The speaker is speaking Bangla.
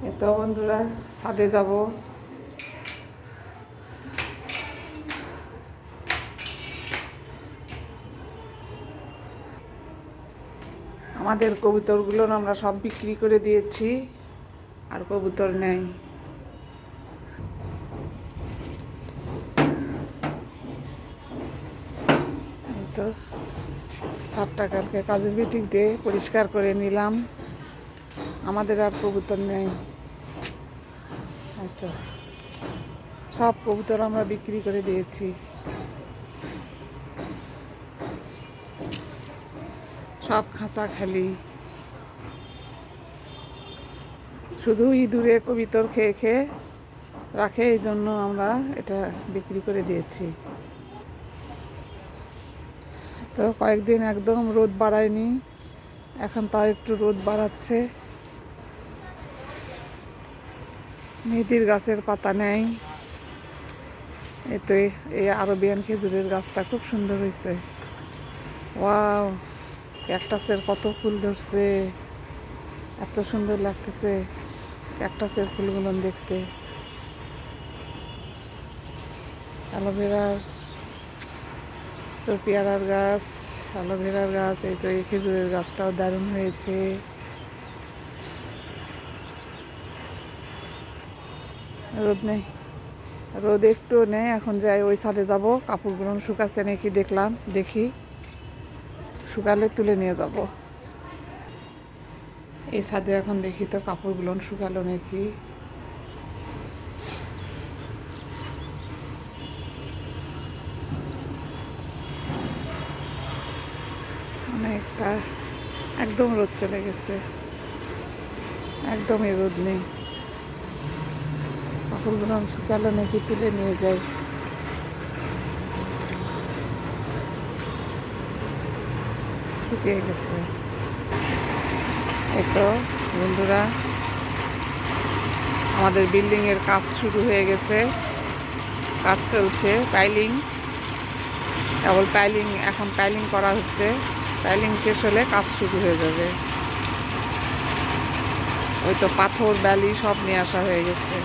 এতো বন্ধুরা ছাদে যাব। আমাদের কবুতরগুলো আমরা সব বিক্রি করে দিয়েছি, আর কবুতর নেই। এই তো ছাদটা কালকে কাজের বিটিক দিয়ে পরিষ্কার করে নিলাম। আমাদের আর কবুতর নেই। এই তো সব কবুতর আমরা বিক্রি করে দিয়েছি। সব খাঁচা খালি, শুধু ইঁদুরে কবুতর খেয়ে খেয়ে রাখে, এই জন্য আমরা এটা বিক্রি করে দিয়েছি। তো কয়েকদিন একদম রোদ বাড়ায়নি, এখন তাও একটু রোদ বাড়াচ্ছে। মেথির গাছের পাতা নেই। এতে এই আরবিয়ান খেজুরের গাছটা খুব সুন্দর হয়েছে। ওয়াও, ক্যাকটাসের কত ফুল ধরছে, এত সুন্দর লাগতেছে ক্যাকটাসের ফুলগুলো দেখতে। অ্যালোভেরার তো পেয়ারার গাছ, অ্যালোভেরার গাছ, এই তো এই খেজুরের গাছটাও দারুণ হয়েছে। রোদ নেই, রোদ একটু নেই। এখন যাই ওই ছাদে যাব, কাপড়গুলো শুকাচ্ছে নাকি দেখলাম, দেখি শুকালে তুলে নিয়ে যাব। এই ছাদে এখন দেখি তো কাপড়গুলো শুকালো নাকি। অনেকটা একদম রোদ চলে গেছে, একদমই রোদ নেই। কাপড়গুলো শুকালো নাকি তুলে নিয়ে যাই। শুকিয়ে গেছে। এই তো বন্ধুরা আমাদের বিল্ডিংয়ের কাজ শুরু হয়ে গেছে, কাজ চলছে, পাইলিং, কেবল পাইলিং, এখন পাইলিং করা হচ্ছে। পাইলিং শেষ হলে কাজ শুরু হয়ে যাবে। ওই তো পাথর বালি সব নিয়ে আসা হয়ে গেছে।